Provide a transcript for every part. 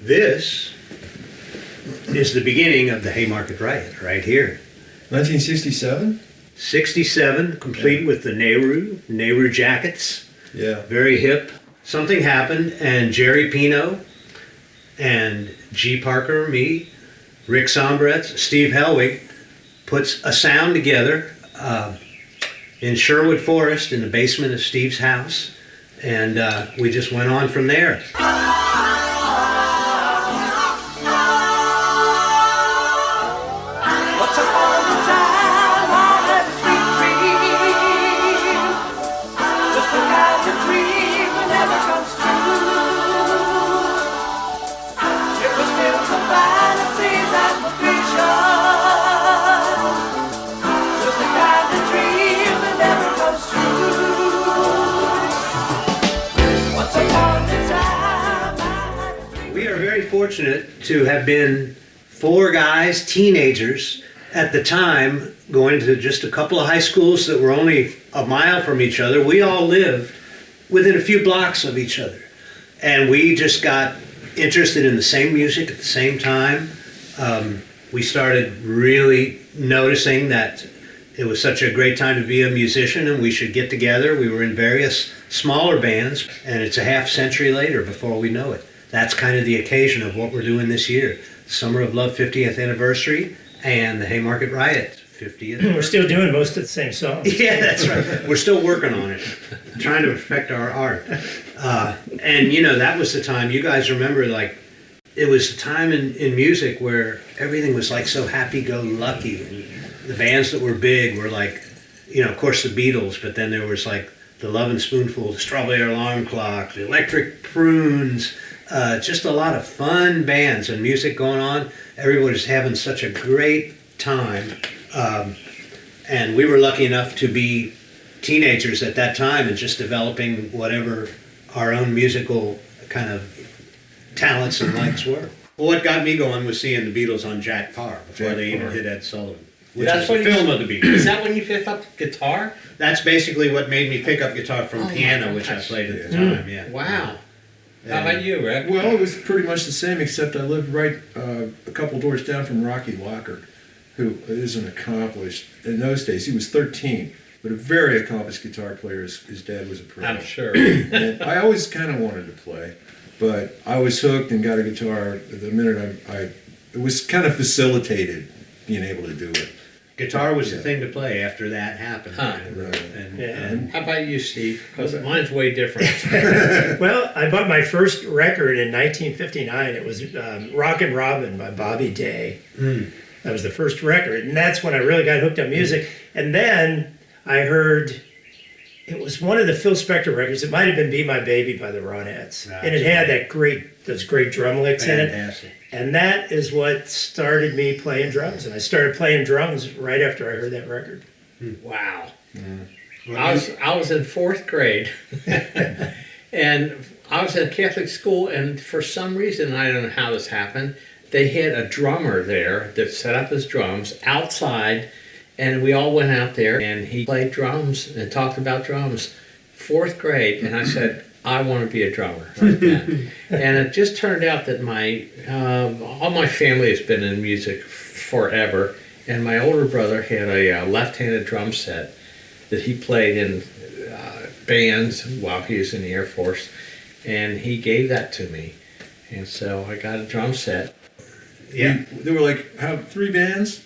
This is the beginning of the Haymarket Riot right here. 1967? 67, complete with the Nehru jackets. Yeah. Very hip. Something happened, and Jerry Pino and G. Parker, me, Rick Sombretz, Steve Helwig puts a sound together in Sherwood Forest in the basement of Steve's house, and we just went on from there. Fortunate to have been four guys, teenagers at the time, going to just a couple of high schools that were only a mile from each other. We all lived within a few blocks of each other, and we just got interested in the same music at the same time. We started really noticing that it was such a great time to be a musician and we should get together. We were in various smaller bands, and it's a half century later before we know it. That's kind of the occasion of what we're doing this year. Summer of Love 50th anniversary and the Haymarket Riot 50th. We're still doing most of the same songs. Yeah, that's right. We're still working on it, trying to perfect our art. And you know, that was the time, you guys remember, like, it was a time in music where everything was like so happy-go-lucky. And the bands that were big were like, you know, of course the Beatles, but then there was like the Lovin' Spoonful, the Strawberry Alarm Clock, the Electric Prunes, just a lot of fun bands and music going on. Everybody's having such a great time. And we were lucky enough to be teenagers at that time and just developing whatever our own musical kind of talents and likes were. Well, what got me going was seeing the Beatles on Jack Parr before they even hit Ed Sullivan. Which is the film of the Beatles. Is that when you picked up guitar? That's basically what made me pick up guitar from piano, which I played at the time, yeah. Wow. How about you, Rick? Well, it was pretty much the same, except I lived right a couple doors down from Rocky Lockard, who is an accomplished, in those days, he was 13, but a very accomplished guitar player. His dad was a pro. I'm sure. And I always kind of wanted to play, but I was hooked and got a guitar the minute it was kind of facilitated being able to do it. Guitar was the thing to play after that happened. Huh. And how about you, Steve? Because mine's way different. Well, I bought my first record in 1959. It was Rockin' Robin by Bobby Day. That was the first record, and that's when I really got hooked on music. And then I heard, it was one of the Phil Spector records. It might have been Be My Baby by the Ronettes. And it had those great drum licks in it. And that is what started me playing drums. And I started playing drums right after I heard that record. Wow. I was in fourth grade, and I was at a Catholic school, and for some reason, I don't know how this happened, they had a drummer there that set up his drums outside, and we all went out there, and he played drums and talked about drums. Fourth grade, and I said, I want to be a drummer right then. And it just turned out that all my family has been in music forever, and my older brother had a left-handed drum set that he played in bands while he was in the Air Force, and he gave that to me, and so I got a drum set. Yeah, there were like 3 bands.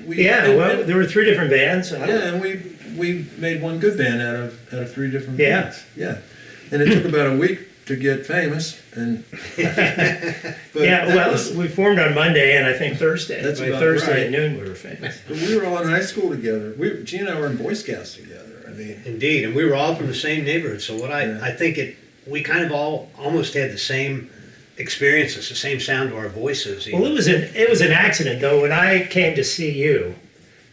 There were 3 different bands. And we made one good band out of 3 different bands. Yeah, and it took about a week to get famous. And we formed on Monday, and I think Thursday. That's by about Thursday right. at noon we were famous. But we were all in high school together. Gene and I were in Boy Scouts together. I mean, indeed, and we were all from the same neighborhood. So I think we kind of all almost had the same experiences, the same sound to our voices. Well, it was an accident though. When I came to see you,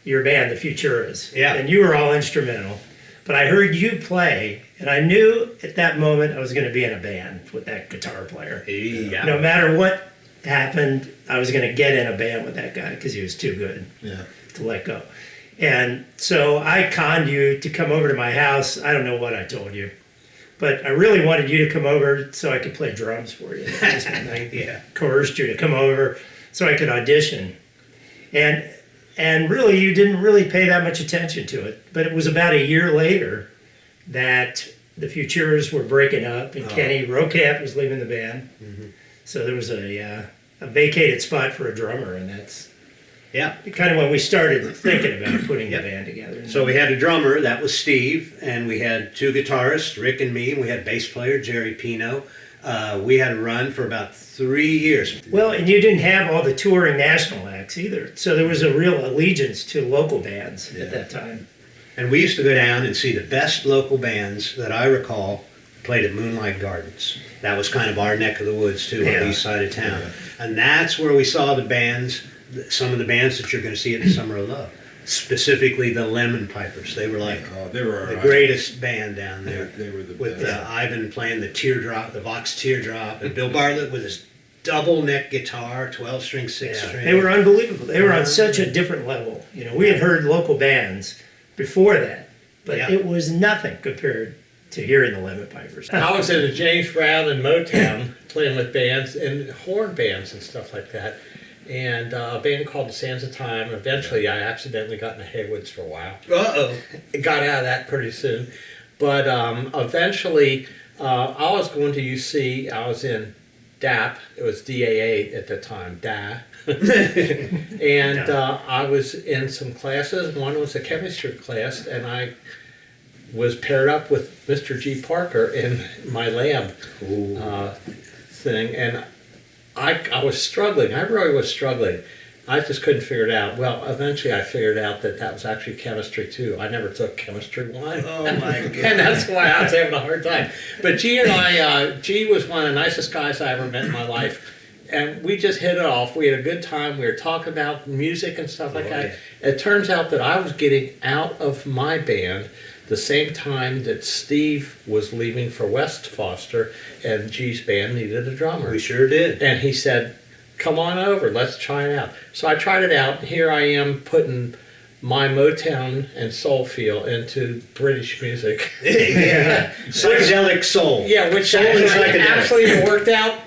your band, the Futuras, and you were all instrumental, but I heard you play, and I knew at that moment I was going to be in a band with that guitar player. Yeah. No matter what happened, I was going to get in a band with that guy because he was too good to let go. And so I conned you to come over to my house. I don't know what I told you, But I really wanted you to come over so I could play drums for you. I Yeah. coerced you to come over so I could audition. And really, you didn't really pay that much attention to it. But it was about a year later that the Futurists were breaking up and Kenny Rokamp was leaving the band. Mm-hmm. So there was a vacated spot for a drummer, and that's Yeah. kind of when we started thinking about putting Yep. the band together. So we had a drummer, that was Steve, and we had two guitarists, Rick and me, and we had a bass player, Jerry Pino. We had a run for about 3 years. Well, and you didn't have all the touring national acts either. So there was a real allegiance to local bands at that time. And we used to go down and see the best local bands that I recall played at Moonlight Gardens. That was kind of our neck of the woods too, on the east side of town. Yeah. And that's where we saw the bands, some of the bands that you're going to see at the Summer of Love. Specifically the Lemon Pipers. They were like they were the greatest band down there. They were the with best. Ivan playing the teardrop, the Vox teardrop, and Bill Bartlett with his double neck guitar, 12-string, 6-string. They were unbelievable. They were on such a different level. You know, we had heard local bands before that, but it was nothing compared to hearing the Lemon Pipers. I was in a James Brown and Motown playing with bands and horn bands and stuff like that. And a band called the Sands of Time. Eventually, I accidentally got into Haywoods for a while. Uh-oh. Got out of that pretty soon. But eventually, I was going to UC. I was in DAP. It was DAA at the time, DA. And I was in some classes. One was a chemistry class, and I was paired up with Mr. G. Parker in my lab thing. And I was struggling. I really was struggling. I just couldn't figure it out. Well, eventually I figured out that was actually chemistry too. I never took chemistry 1. Oh my God. And that's why I was having a hard time. But G and I, G was one of the nicest guys I ever met in my life. And we just hit it off. We had a good time. We were talking about music and stuff like that. It turns out that I was getting out of my band the same time that Steve was leaving for West Foster, and G's band needed a drummer. We sure did. And he said, come on over, let's try it out. So I tried it out. Here I am putting my Motown and soul feel into British music. Yeah. Psychedelic soul. Yeah, which Soul and actually, psychedelic. worked out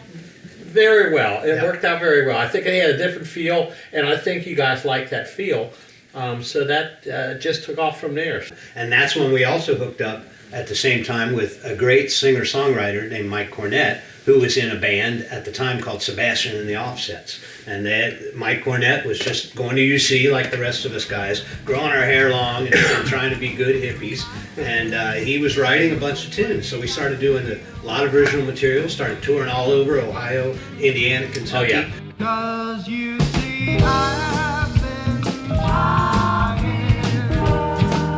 very well. It worked out very well. I think it had a different feel, and I think you guys liked that feel. So that just took off from there. And that's when we also hooked up at the same time with a great singer-songwriter named Mike Cornett, who was in a band at the time called Sebastian and the Offsets. And Mike Cornett was just going to UC like the rest of us guys, growing our hair long and trying to be good hippies. And he was writing a bunch of tunes. So we started doing a lot of original material, started touring all over Ohio, Indiana, Kentucky. Oh, yeah. 'Cause you see, I've been trying,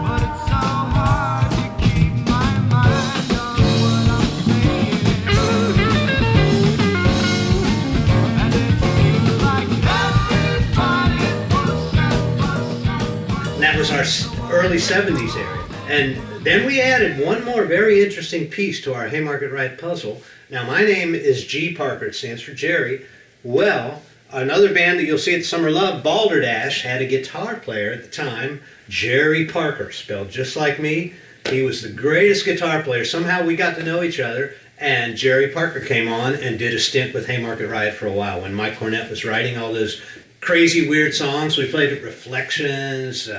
but it's so hard to keep my mind on what I'm saying. And it feels like everybody's And that was our early 70s area. And then we added one more very interesting piece to our Haymarket Riot puzzle. Now, my name is G. Parker. It stands for Jerry. Well, another band that you'll see at Summer Love, Balderdash, had a guitar player at the time, Jerry Parker, spelled just like me. He was the greatest guitar player. Somehow we got to know each other, and Jerry Parker came on and did a stint with Haymarket Riot for a while. When Mike Cornett was writing all those crazy, weird songs, we played at Reflections,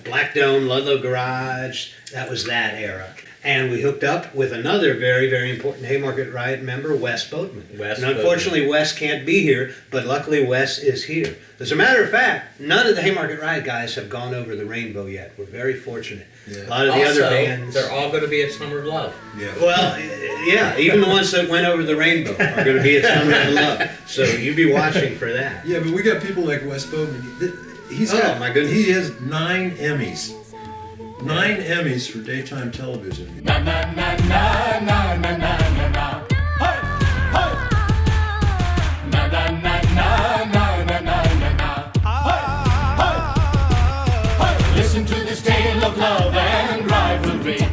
Black Dome, Ludlow Garage. That was that era. And we hooked up with another very, very important Haymarket Riot member, Wes Boatman. Wes And unfortunately, Wes can't be here, but luckily Wes is here. As a matter of fact, none of the Haymarket Riot guys have gone over the rainbow yet. We're very fortunate. Yeah. A lot of the Also, other bands... they're all going to be at Summer of Love. Yeah. Well, yeah, even the ones that went over the rainbow are going to be at Summer of Love. So you be watching for that. Yeah, but we got people like Wes Bowman. He's Oh, got, my goodness. He has 9 Emmys. 9 Emmys for daytime television. Na na na na na na na na na. Hey, hey. Na na na na na na na na. Hey, hey, hey. Listen to this tale of love and rivalry.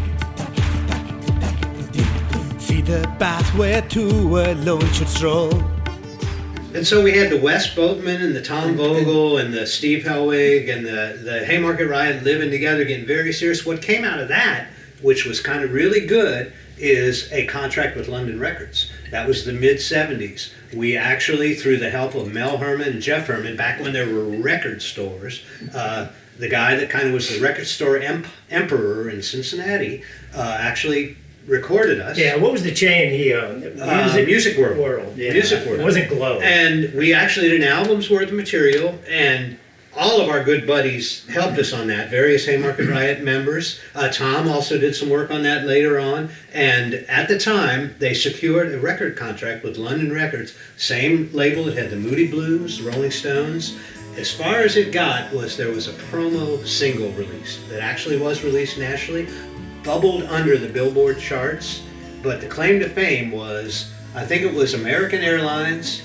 See the path where two alone should stroll. And so we had the Wes Boatman and the Tom Vogel and the Steve Hellwig and the Haymarket Riot living together, getting very serious. What came out of that, which was kind of really good, is a contract with London Records. That was the mid-'70s. We actually, through the help of Mel Herman and Jeff Herman, back when there were record stores, the guy that kind of was the record store emperor in Cincinnati, actually recorded us. Yeah, what was the chain he owned? Music World. Yeah. Music World. It wasn't Glow. And we actually did an album's worth of material, and all of our good buddies helped us on that, various Haymarket Riot members. Tom also did some work on that later on. And at the time, they secured a record contract with London Records, same label. It had the Moody Blues, the Rolling Stones. As far as it got was there was a promo single release that actually was released nationally, bubbled under the Billboard charts, but the claim to fame was, I think it was American Airlines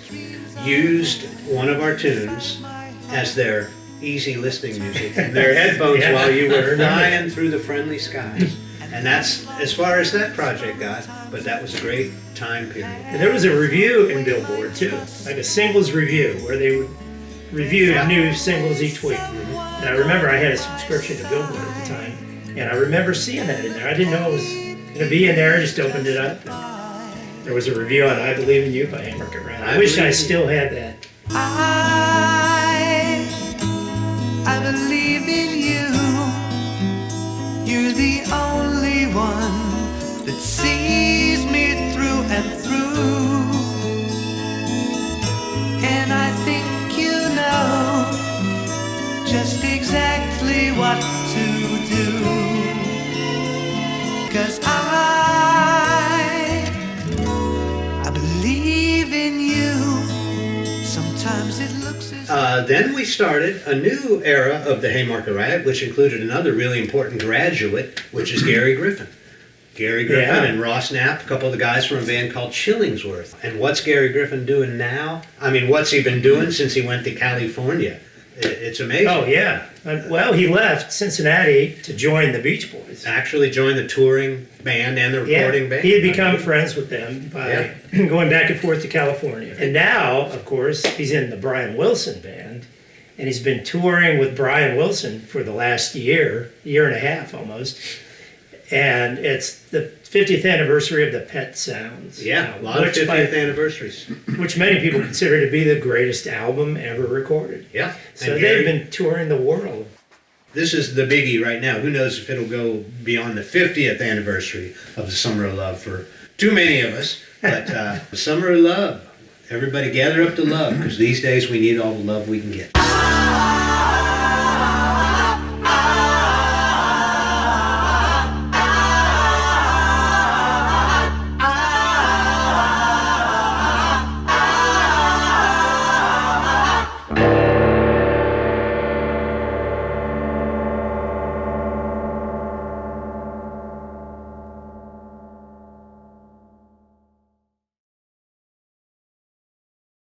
used one of our tunes as their easy listening music in their headphones Yeah. while you were flying through the friendly skies. And that's as far as that project got, but that was a great time period. And there was a review in Billboard too, like a singles review, where they would review new singles each week. And I remember I had a subscription to Billboard at the time, and I remember seeing that in there. I didn't know it was going to be in there. I just opened it up, and there was a review on "I Believe in You" by Haymarket Riot. I wish I still had that. I believe in you. You're the only one that sees me through and through. And I think you know just exactly what to do. 'Cause I believe in you. Sometimes it looks as Then we started a new era of the Haymarket Riot, which included another really important graduate, which is Gary Griffin. Gary Griffin Yeah. and Ross Knapp, a couple of the guys from a band called Chillingsworth. And what's Gary Griffin doing now? I mean, what's he been doing since he went to California? It's amazing. Oh yeah. Well, he left Cincinnati to join the Beach Boys. Actually joined the touring band and the recording band. He had become friends with them by going back and forth to California. And now, of course, he's in the Brian Wilson band, and he's been touring with Brian Wilson for the last year and a half almost. And it's the 50th anniversary of the Pet Sounds. Yeah, a lot of which 50th anniversaries. which many people consider to be the greatest album ever recorded. Yeah. So And they've Gary- been touring the world. This is the biggie right now. Who knows if it'll go beyond the 50th anniversary of the Summer of Love for too many of us. But the Summer of Love, everybody gather up to love, because these days we need all the love we can get. I